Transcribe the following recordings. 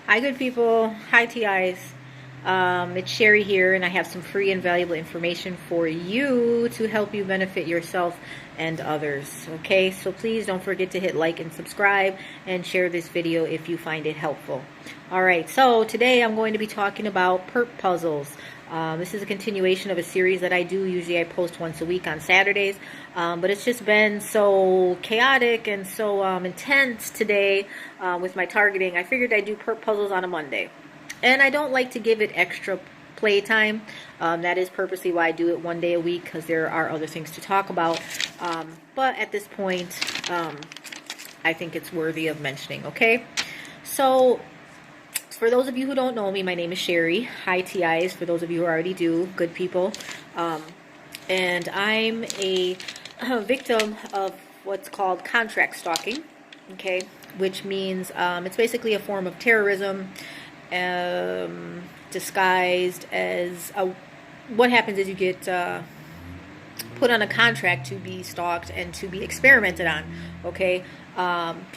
Hi, good people. Hi, TIs. It's Sherry here, and I have some free and valuable information for you to help you benefit yourself and others. Okay, so please don't forget to hit like and subscribe and share this video if you find it helpful. All right, so today I'm going to be talking about perp puzzles. This is a continuation of a series that I do. Usually I post once a week on Saturdays, but it's just been so chaotic and so intense today with my targeting. I figured I'd do perp puzzles on a Monday. And I don't like to give it extra playtime. That is purposely why I do it one day a week, because there are other things to talk about. But at this point, I think it's worthy of mentioning, okay? So, for those of you who don't know me, my name is Sherry. Hi, TIs. For those of you who already do, good people. And I'm a victim of what's called contract stalking, okay? Which means it's basically a form of terrorism disguised as what happens is you get put on a contract to be stalked and to be experimented on, okay?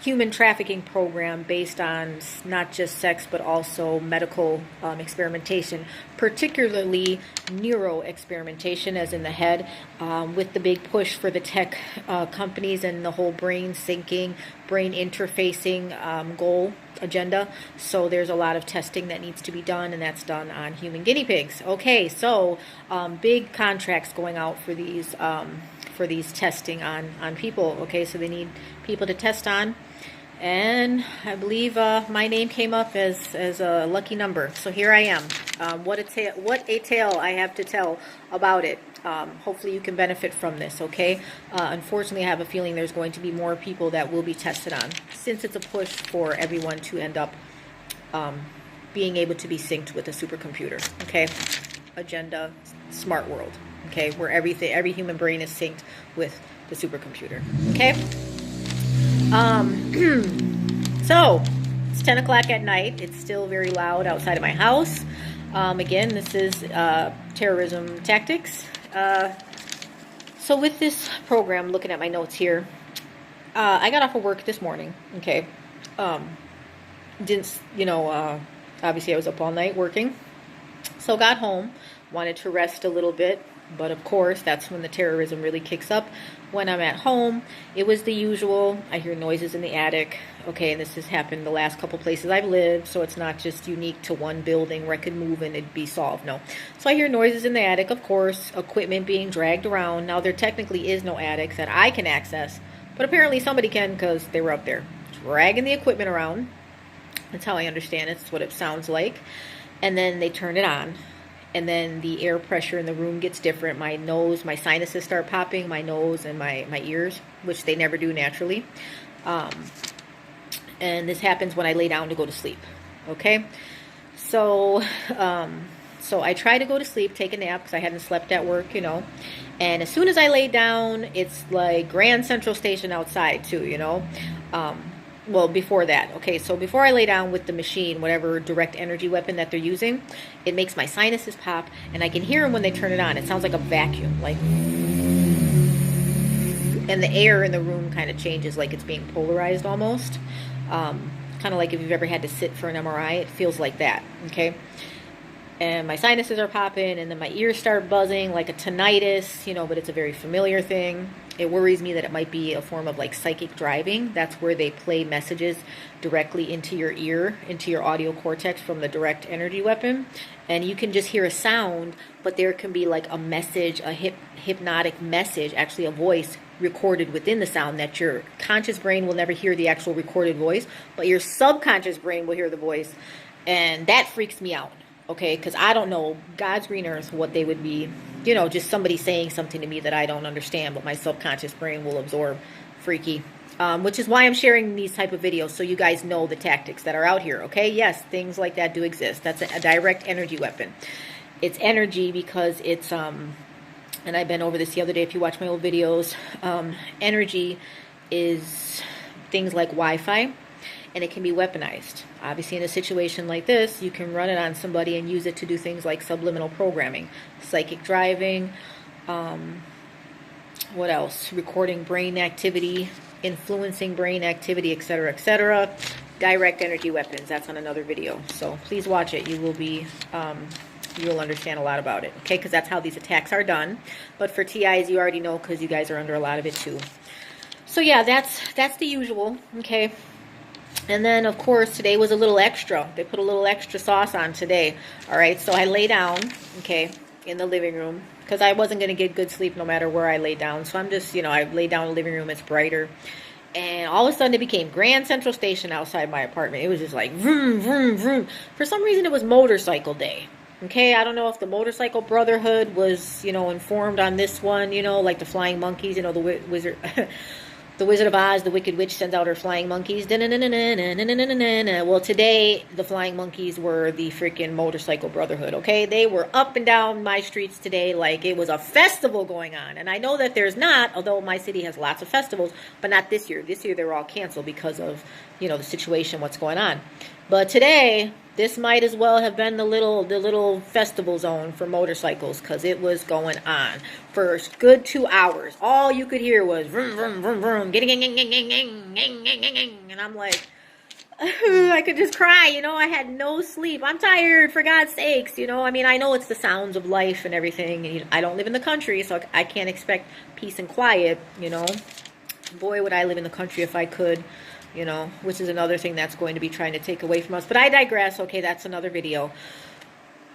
Human trafficking program based on not just sex but also medical experimentation, particularly neuro experimentation, as in the head, with the big push for the tech companies and the whole brain syncing, brain interfacing goal agenda. So there's a lot of testing that needs to be done, and that's done on human guinea pigs. Okay, so big contracts going out for these testing on people. Okay, so they need people to test on, and I believe my name came up as a lucky number. So here I am. What a tale I have to tell about it. Hopefully you can benefit from this, okay? Unfortunately, I have a feeling there's going to be more people that will be tested on, since it's a push for everyone to end up being able to be synced with a supercomputer, okay? Agenda, smart world, okay? Where every human brain is synced with the supercomputer, okay? So, it's 10 o'clock at night. It's still very loud outside of my house. Again, this is terrorism tactics. So with this program, looking at my notes here, I got off of work this morning, okay? Obviously I was up all night working. So got home, wanted to rest a little bit, but of course that's when the terrorism really kicks up. When I'm at home, it was the usual. I hear noises in the attic. Okay, and this has happened the last couple places I've lived, so it's not just unique to one building where I could move and it'd be solved. No. So I hear noises in the attic, of course, equipment being dragged around. Now, there technically is no attic that I can access, but apparently somebody can, because they were up there dragging the equipment around. That's how I understand it. It's what it sounds like. And then they turn it on. And then the air pressure in the room gets different. My nose, my sinuses start popping, my nose and my ears, which they never do naturally. And this happens when I lay down to go to sleep. Okay? So I try to go to sleep, take a nap, because I hadn't slept at work, you know. And as soon as I lay down, it's like Grand Central Station outside, too, you know. Well, before that, okay, so before I lay down with the machine, whatever direct energy weapon that they're using, it makes my sinuses pop, and I can hear them when they turn it on. It sounds like a vacuum, like, and the air in the room kind of changes, like it's being polarized almost. Kind of like if you've ever had to sit for an MRI, it feels like that, okay? And my sinuses are popping, and then my ears start buzzing like a tinnitus, you know, but it's a very familiar thing. It worries me that it might be a form of like psychic driving. That's where they play messages directly into your ear, into your audio cortex from the direct energy weapon. And you can just hear a sound, but there can be like a message, a hypnotic message, actually a voice recorded within the sound, that your conscious brain will never hear the actual recorded voice, but your subconscious brain will hear the voice. And that freaks me out. Okay, because I don't know, God's green earth, what they would be, you know, just somebody saying something to me that I don't understand, but my subconscious brain will absorb. Freaky. Which is why I'm sharing these type of videos, so you guys know the tactics that are out here, okay? Yes, things like that do exist. That's a direct energy weapon. It's energy because it's, and I've been over this the other day if you watch my old videos, energy is things like Wi-Fi, and it can be weaponized. Obviously, in a situation like this, you can run it on somebody and use it to do things like subliminal programming, psychic driving, what else? Recording brain activity, influencing brain activity, etc., etc. direct energy weapons. That's on another video. So please watch it. You will be, you'll understand a lot about it. Okay, because that's how these attacks are done. But for TIs, you already know because you guys are under a lot of it too. So yeah, that's the usual. Okay. And then, of course, today was a little extra. They put a little extra sauce on today. All right, so I lay down, okay, in the living room because I wasn't going to get good sleep no matter where I lay down. So I'm just, I lay down in the living room. It's brighter. And all of a sudden, it became Grand Central Station outside my apartment. It was just like vroom, vroom, vroom. For some reason, it was motorcycle day. Okay, I don't know if the Motorcycle Brotherhood was, informed on this one, like the flying monkeys, the wizard... The Wizard of Oz, the Wicked Witch, sends out her flying monkeys. Well, today, the flying monkeys were the freaking Motorcycle Brotherhood, okay? They were up and down my streets today like it was a festival going on. And I know that there's not, although my city has lots of festivals, but not this year. This year, they were all canceled because of, the situation, what's going on. But today, this might as well have been the little festival zone for motorcycles because it was going on for a good 2 hours. All you could hear was vroom, vroom, vroom, vroom, and I'm like, I could just cry, I had no sleep. I'm tired, for God's sakes, I mean, I know it's the sounds of life and everything. I don't live in the country, so I can't expect peace and quiet, Boy, would I live in the country if I could. Which is another thing that's going to be trying to take away from us. But I digress. Okay, that's another video.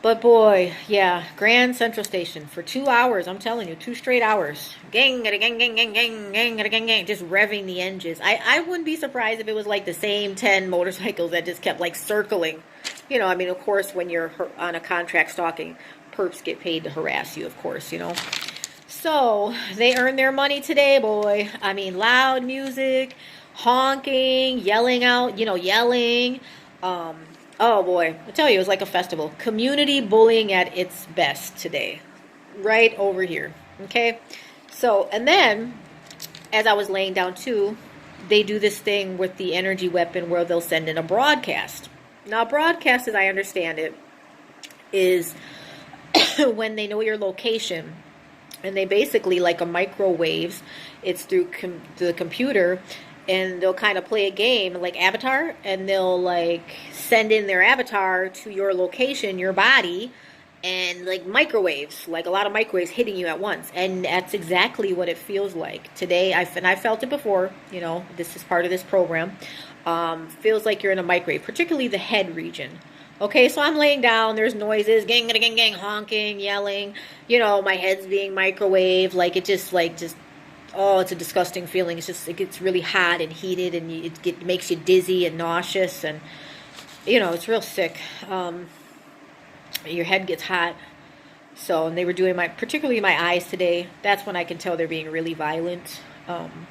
But boy, yeah, Grand Central Station for 2 hours. I'm telling you, 2 straight hours. Gang, gang, gang, gang, gang, gang, gang, gang, just revving the engines. I wouldn't be surprised if it was like the same 10 motorcycles that just kept like circling. I mean, of course, when you're on a contract stalking, perps get paid to harass you, of course, So they earned their money today, boy. I mean, loud music, honking, yelling out, yelling. Oh boy, I tell you, it was like a festival. Community bullying at its best today. Right over here. Okay? So, and then, as I was laying down too, they do this thing with the energy weapon where they'll send in a broadcast. Now, broadcast, as I understand it, is when they know your location. And they basically, like a microwaves, it's through the computer, and they'll kind of play a game like Avatar, and they'll like send in their avatar to your location, your body, and like microwaves, like a lot of microwaves hitting you at once. And that's exactly what it feels like today. And I felt it before, this is part of this program. Feels like you're in a microwave, particularly the head region. Okay, so I'm laying down, there's noises, gang, gang, gang, gang, honking, yelling, my head's being microwaved, like it just, oh, it's a disgusting feeling. It's just, it gets really hot and heated, and it makes you dizzy and nauseous, and, it's real sick. Your head gets hot. So, and they were doing particularly my eyes today. That's when I can tell they're being really violent,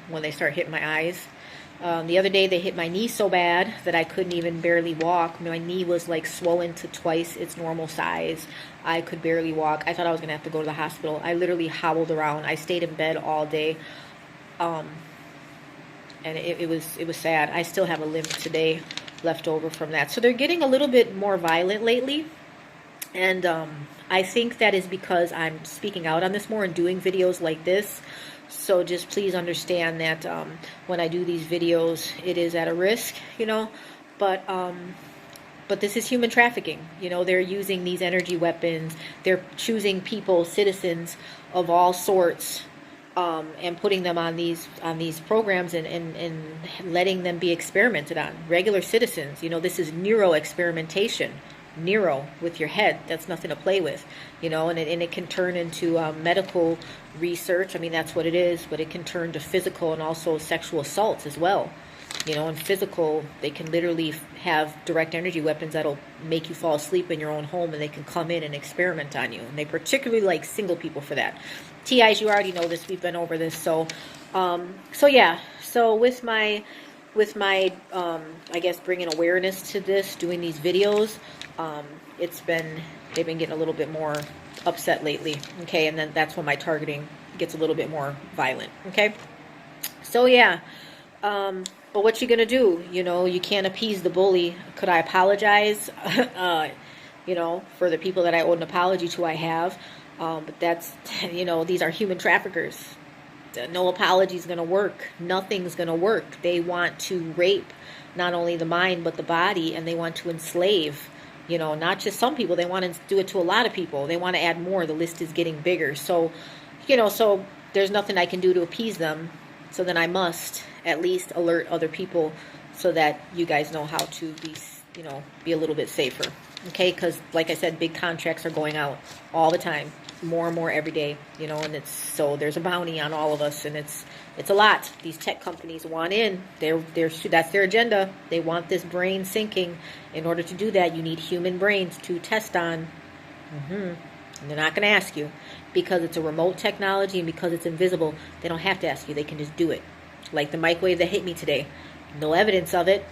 when they start hitting my eyes. The other day they hit my knee so bad that I couldn't even barely walk. My knee was like swollen to twice its normal size. I could barely walk. I thought I was going to have to go to the hospital. I literally hobbled around. I stayed in bed all day. And it was sad. I still have a limb today left over from that. So they're getting a little bit more violent lately. And I think that is because I'm speaking out on this more and doing videos like this. So just please understand that when I do these videos, it is at a risk, But this is human trafficking. They're using these energy weapons. They're choosing people, citizens of all sorts, and putting them on these programs and letting them be experimented on. Regular citizens. This is neuroexperimentation. Neuro with your head. That's nothing to play with, and it can turn into medical research. I mean, that's what it is, but it can turn to physical and also sexual assaults as well. And physical, they can literally have direct energy weapons that'll make you fall asleep in your own home, and they can come in and experiment on you. And they particularly like single people for that. TIs, you already know this. We've been over this. So yeah. So with my I guess bringing awareness to this, doing these videos, they've been getting a little bit more upset lately, okay, and then that's when my targeting gets a little bit more violent, okay. So yeah, but what you gonna do? You can't appease the bully. Could I apologize? For the people that I owe an apology to, I have, but that's, these are human traffickers. No apology is going to work. Nothing's going to work. They want to rape not only the mind but the body, and they want to enslave, not just some people. They want to do it to a lot of people. They want to add more. The list is getting bigger. So, so there's nothing I can do to appease them. So then I must at least alert other people so that you guys know how to be a little bit safer. Okay? Because like I said, big contracts are going out all the time. More and more every day, and there's a bounty on all of us, and it's a lot. These tech companies want in. That's their agenda. They want this brain sinking. In order to do that, you need human brains to test on. And they're not going to ask you because it's a remote technology and because it's invisible. They don't have to ask you. They can just do it. Like the microwave that hit me today. No evidence of it.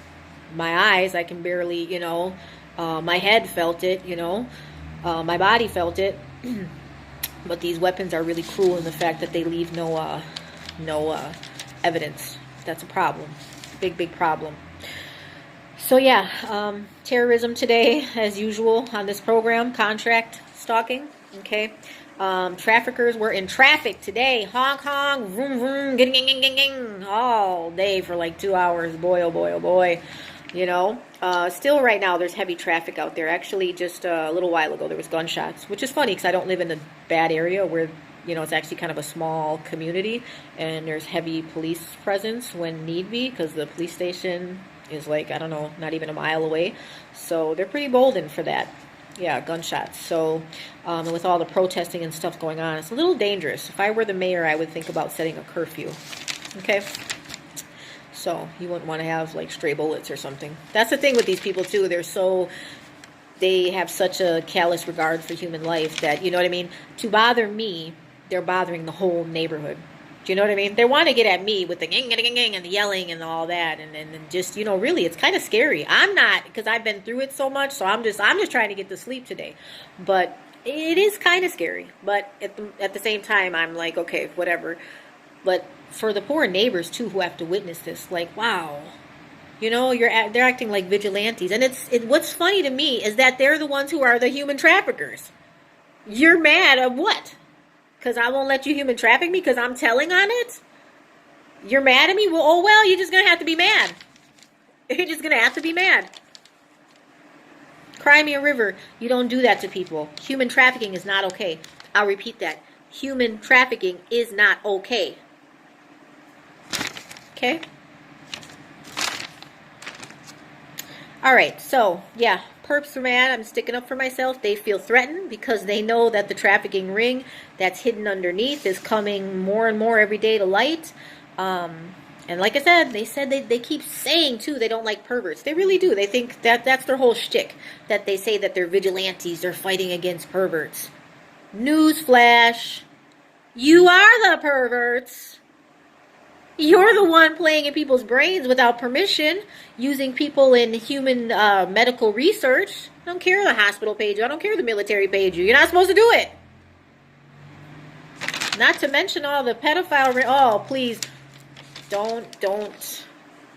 My eyes, I can barely, my head felt it, my body felt it. But these weapons are really cruel in the fact that they leave no evidence. That's a problem. Big problem. So yeah, terrorism today, as usual on this program, contract stalking, okay? Traffickers were in traffic today. Honk, honk, vroom, vroom, ging, ging, ging, ging, ging, all day for like 2 hours. Boy, oh boy, oh boy. Still right now there's heavy traffic out there. Actually, just a little while ago there was gunshots, which is funny because I don't live in a bad area where, it's actually kind of a small community, and there's heavy police presence when need be because the police station is like, I don't know, not even a mile away. So they're pretty boldened for that. Yeah, gunshots. So, and with all the protesting and stuff going on, it's a little dangerous. If I were the mayor, I would think about setting a curfew. Okay? So you wouldn't want to have like stray bullets or something. That's the thing with these people too. They have such a callous regard for human life that, you know what I mean? To bother me, they're bothering the whole neighborhood. Do you know what I mean? They want to get at me with the gang, gang, gang, and the yelling and all that, and just, really, it's kind of scary. I'm not, because I've been through it so much, so I'm just trying to get to sleep today. But it is kind of scary. But at the same time, I'm like, okay, whatever. But for the poor neighbors too who have to witness this, like, wow, they're acting like vigilantes. And what's funny to me is that they're the ones who are the human traffickers. You're mad at what? Because I won't let you human traffic me because I'm telling on it? You're mad at me? Well, you're just going to have to be mad. You're just going to have to be mad. Cry me a river. You don't do that to people. Human trafficking is not okay. I'll repeat that. Human trafficking is not okay. Okay? All right, so, yeah, perps are mad. I'm sticking up for myself. They feel threatened because they know that the trafficking ring that's hidden underneath is coming more and more every day to light. And like I said, they keep saying, too, they don't like perverts. They really do. They think that's their whole shtick, that they say that they're vigilantes, they're fighting against perverts. Newsflash, you are the perverts. You're the one playing in people's brains without permission, using people in human medical research. I don't care the hospital page you. I don't care the military page you. You're not supposed to do it. Not to mention all the pedophile. Oh, please, don't.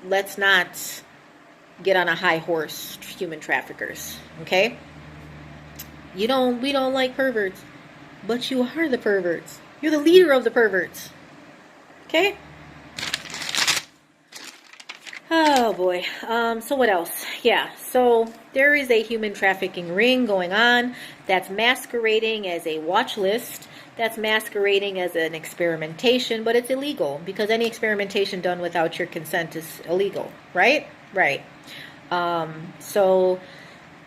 Let's not get on a high horse, human traffickers. Okay? We don't like perverts, but you are the perverts. You're the leader of the perverts. Okay? Oh boy. So what else? Yeah. So there is a human trafficking ring going on that's masquerading as a watch list, that's masquerading as an experimentation, but it's illegal because any experimentation done without your consent is illegal, right? Right. So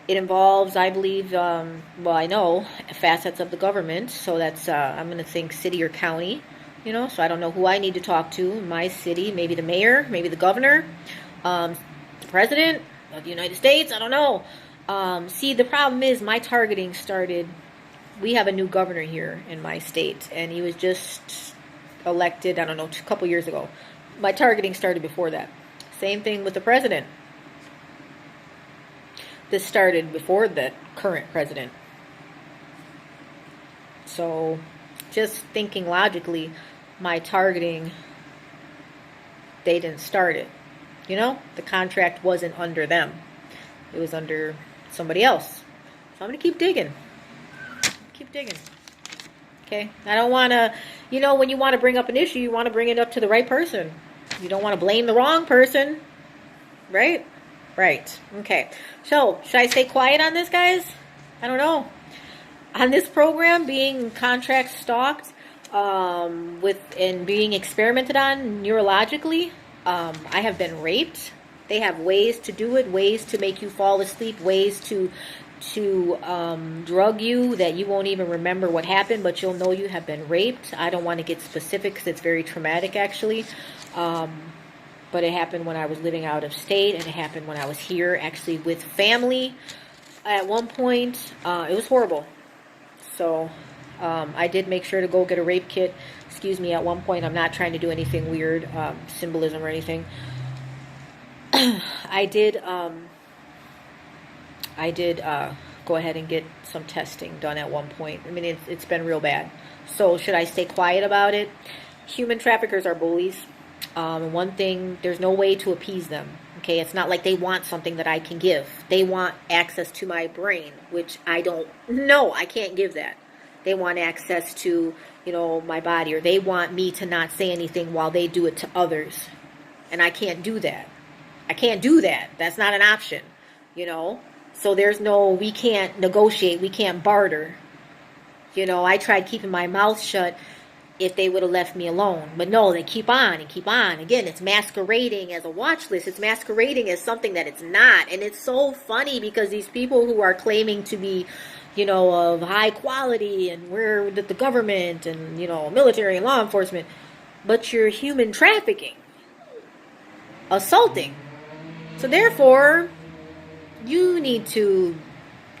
it involves, I believe, I know facets of the government. So that's, I'm going to think city or county. So I don't know who I need to talk to in my city. Maybe the mayor, maybe the governor, the president of the United States. I don't know. See, the problem is my targeting started. We have a new governor here in my state, and he was just elected, I don't know, a couple years ago. My targeting started before that. Same thing with the president. This started before the current president. So just thinking logically, my targeting, they didn't start it. The contract wasn't under them. It was under somebody else. So I'm going to keep digging. Okay? I don't want to, you know, when you want to bring up an issue, you want to bring it up to the right person. You don't want to blame the wrong person, right? Right. Okay. So, should I stay quiet on this, guys? I don't know. On this program, being contract stalked, with and being experimented on neurologically, I have been raped. They have ways to do it, ways to make you fall asleep, ways to drug you that you won't even remember what happened, but you'll know you have been raped. I don't want to get specific because it's very traumatic, actually. But it happened when I was living out of state, and it happened when I was here, actually, with family. At one point, it was horrible. So, I did make sure to go get a rape kit. Excuse me, at one point, I'm not trying to do anything weird, symbolism or anything. I did go ahead and get some testing done at one point. I mean, it's been real bad. So, should I stay quiet about it? Human traffickers are bullies. One thing, there's no way to appease them. Okay, it's not like they want something that I can give. They want access to my brain, which I don't know. I can't give that. They want access to, you know, my body, or they want me to not say anything while they do it to others. And I can't do that. I can't do that. That's not an option, you know. So there's no, we can't negotiate. We can't barter. You know, I tried keeping my mouth shut if they would have left me alone. But no, they keep on and keep on. Again, it's masquerading as a watch list. It's masquerading as something that it's not. And it's so funny because these people who are claiming to be, you know, of high quality and we're the government and, you know, military and law enforcement, but you're human trafficking, assaulting. So therefore, you need to,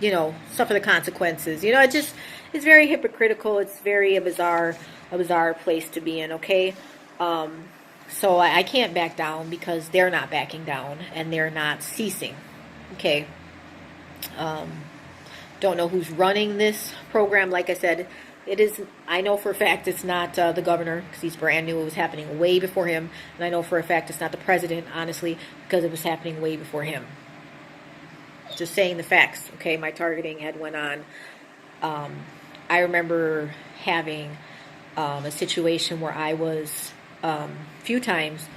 you know, suffer the consequences. You know, it's very hypocritical. It's very a bizarre place to be in, okay? So I can't back down because they're not backing down and they're not ceasing, okay? Don't know who's running this program. Like I said, it is, I know for a fact it's not the governor because he's brand new. It was happening way before him. And I know for a fact it's not the president, honestly, because it was happening way before him. Just saying the facts, okay? My targeting had went on. I remember having a situation where I was a few times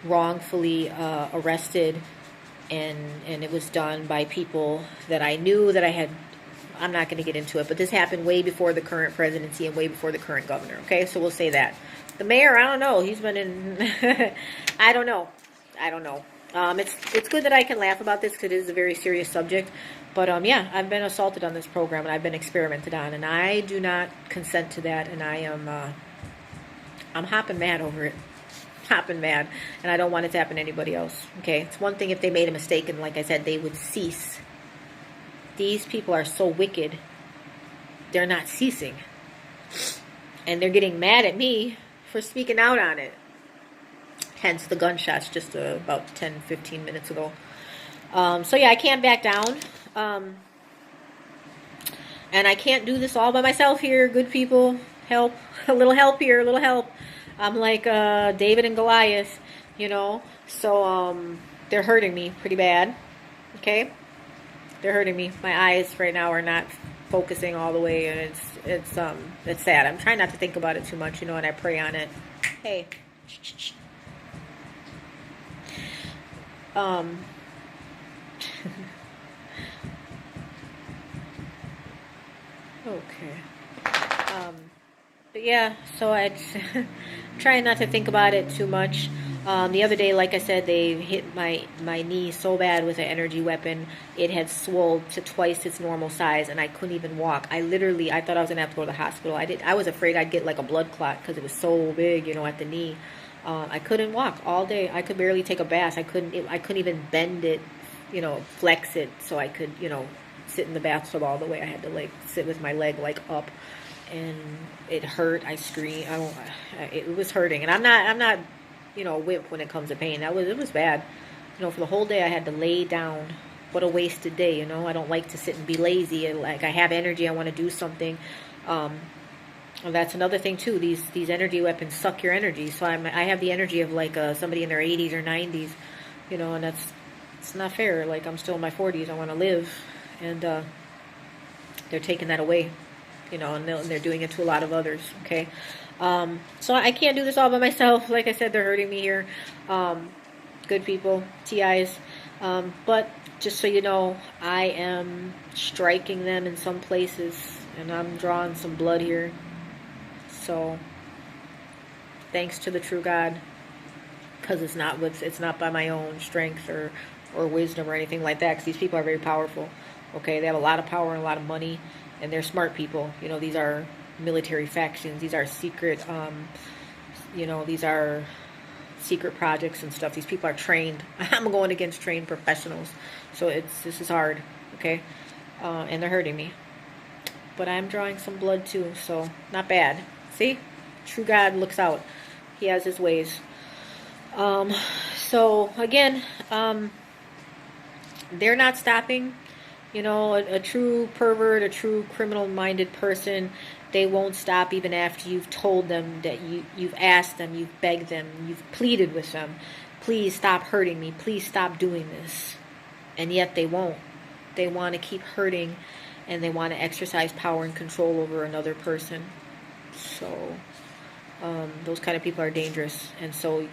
wrongfully arrested, and it was done by people that I knew that I had. I'm not going to get into it, but this happened way before the current presidency and way before the current governor. Okay, so we'll say that. The mayor, I don't know. He's been in. I don't know. It's good that I can laugh about this because it is a very serious subject. But yeah, I've been assaulted on this program and I've been experimented on, and I do not consent to that. And I am, I'm hopping mad over it, hopping mad, and I don't want it to happen to anybody else. Okay, it's one thing if they made a mistake and, like I said, they would cease. These people are so wicked; they're not ceasing, and they're getting mad at me for speaking out on it. Hence the gunshots just about 10-15 minutes ago. So yeah, I can't back down. And I can't do this all by myself here. Good people, help. A little help here, a little help. I'm like David and Goliath, you know. So they're hurting me pretty bad. Okay? They're hurting me. My eyes right now are not focusing all the way, and it's sad. I'm trying not to think about it too much, you know, and I pray on it. Hey. Okay. But yeah, so I trying not to think about it too much. The other day, like I said, they hit my knee so bad with an energy weapon. It had swelled to twice its normal size, and I couldn't even walk. I thought I was gonna have to go to the hospital. I was afraid I'd get like a blood clot because it was so big, you know, at the knee. I couldn't walk all day. I could barely take a bath. I couldn't even bend it, you know, flex it so I could, you know, sit in the bathtub all the way. I had to like sit with my leg like up, and it hurt. I screamed. It was hurting, and I'm not, you know, whip when it comes to pain. It was bad. You know, for the whole day I had to lay down. What a wasted day, you know. I don't like to sit and be lazy. Like I have energy. I want to do something. And that's another thing too. These energy weapons suck your energy. So I have the energy of like somebody in their 80s or 90s, you know, and it's not fair. Like I'm still in my 40s. I want to live, and they're taking that away. you know, and they're doing it to a lot of others, okay? So I can't do this all by myself. Like I said, they're hurting me here. Good people, TIs. But just so you know, I am striking them in some places, and I'm drawing some blood here. So thanks to the true God, because it's not by my own strength or wisdom or anything like that, because these people are very powerful, okay? They have a lot of power and a lot of money, and they're smart people. You know, these are military factions. These are secret, you know, these are secret projects and stuff. These people are trained. I'm going against trained professionals, so this is hard, okay? And they're hurting me, but I'm drawing some blood too, so not bad. See, true God looks out. He has his ways. So again, they're not stopping. You know, a true pervert, a true criminal-minded person, they won't stop even after you've told them that you've asked them, you've begged them, you've pleaded with them, please stop hurting me, please stop doing this. And yet they won't. They want to keep hurting, and they want to exercise power and control over another person. So those kind of people are dangerous. And so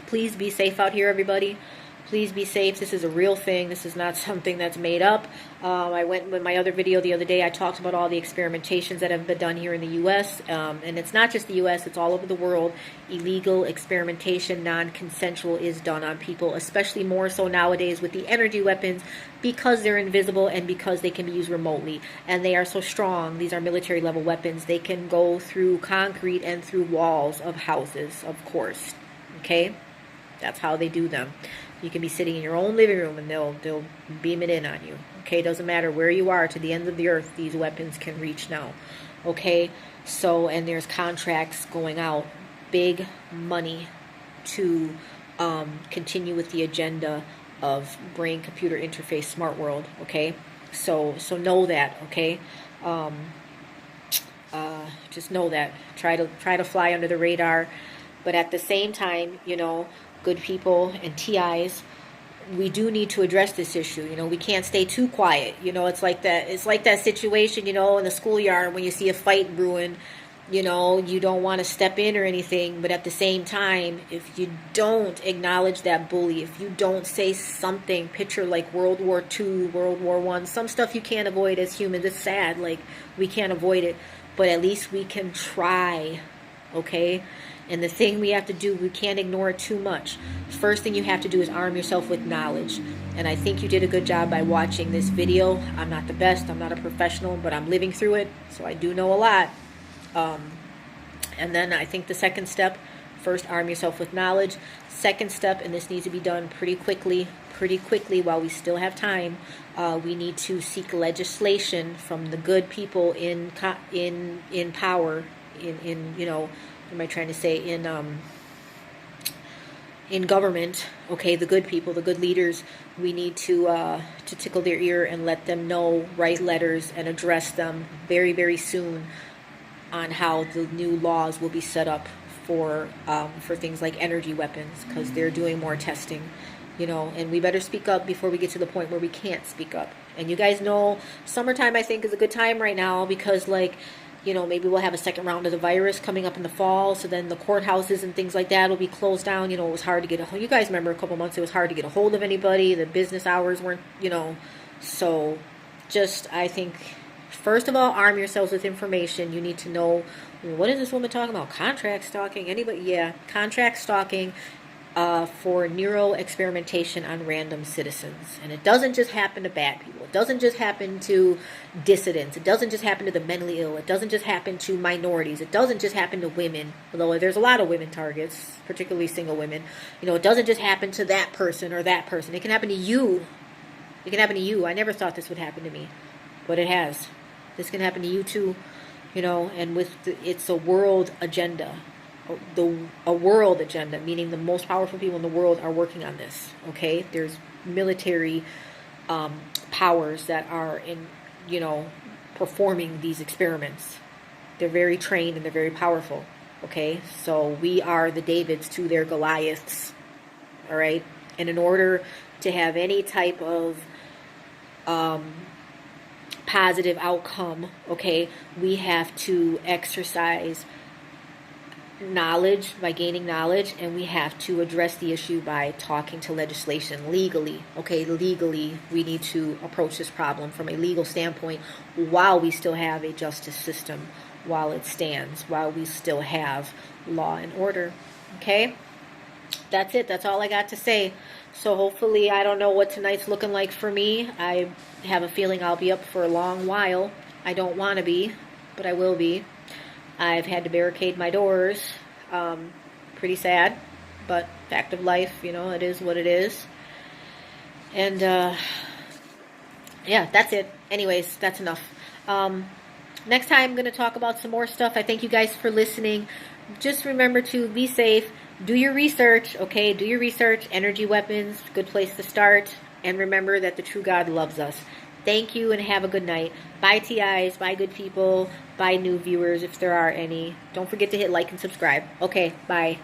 please be safe out here, everybody. Please be safe. This is a real thing. This is not something that's made up. I went with my other video the other day. I talked about all the experimentations that have been done here in the U.S. And it's not just the U.S. It's all over the world. Illegal experimentation, non-consensual, is done on people, especially more so nowadays with the energy weapons, because they're invisible and because they can be used remotely. And they are so strong. These are military-level weapons. They can go through concrete and through walls of houses, of course. Okay? That's how they do them. You can be sitting in your own living room and they'll beam it in on you. Okay, doesn't matter where you are, to the ends of the earth, these weapons can reach now. Okay, so, and there's contracts going out, big money to continue with the agenda of brain computer interface smart world. Okay, so know that. Okay, just know that. Try to fly under the radar, but at the same time, you know, good people and TIs, we do need to address this issue. You know, we can't stay too quiet. You know, it's like that situation, you know, in the schoolyard when you see a fight brewing, you know, you don't want to step in or anything, but at the same time, if you don't acknowledge that bully, if you don't say something, picture like World War II, World War I, some stuff you can't avoid as humans. It's sad, like, we can't avoid it, but at least we can try, okay? And the thing we have to do, we can't ignore it too much. First thing you have to do is arm yourself with knowledge. And I think you did a good job by watching this video. I'm not the best, I'm not a professional, but I'm living through it, so I do know a lot. And then I think the second step, first arm yourself with knowledge. Second step, and this needs to be done pretty quickly while we still have time, we need to seek legislation from the good people in power, in you know, what am I trying to say, in government, okay, the good people, the good leaders. We need to tickle their ear and let them know, write letters and address them very, very soon on how the new laws will be set up for things like energy weapons, because they're doing more testing, you know, and we better speak up before we get to the point where we can't speak up. And you guys know, summertime, I think, is a good time right now, because, like, you know, maybe we'll have a second round of the virus coming up in the fall, so then the courthouses and things like that will be closed down. You know, it was hard to get you guys remember a couple months, it was hard to get a hold of anybody. The business hours weren't, you know, so just, I think, first of all, arm yourselves with information. You need to know, what is this woman talking about? Contract stalking? Anybody? Yeah, contract stalking for neural experimentation on random citizens. And it doesn't just happen to bad people. It doesn't just happen to dissidents. It doesn't just happen to the mentally ill. It doesn't just happen to minorities. It doesn't just happen to women, although there's a lot of women targets, particularly single women. You know, it doesn't just happen to that person or that person. It can happen to you. It can happen to you. I never thought this would happen to me, but it has. This can happen to you too, you know, and it's a world agenda. A world agenda, meaning the most powerful people in the world are working on this, okay? There's military powers that are in, you know, performing these experiments. They're very trained and they're very powerful, okay? So we are the Davids to their Goliaths, all right? And in order to have any type of positive outcome, okay, we have to exercise knowledge by gaining knowledge, and we have to address the issue by talking to legislation legally. Okay, legally, we need to approach this problem from a legal standpoint while we still have a justice system, while it stands, while we still have law and order. Okay, that's it. That's all I got to say. So hopefully, I don't know what tonight's looking like for me. I have a feeling I'll be up for a long while. I don't want to be, but I will be. I've had to barricade my doors. Pretty sad, but fact of life, you know, it is what it is. And, yeah, that's it. Anyways, that's enough. Next time I'm going to talk about some more stuff. I thank you guys for listening. Just remember to be safe. Do your research, okay? Do your research. Energy weapons, good place to start. And remember that the true God loves us. Thank you and have a good night. Bye, TIs. Bye, good people. Bye, new viewers, if there are any. Don't forget to hit like and subscribe. Okay, bye.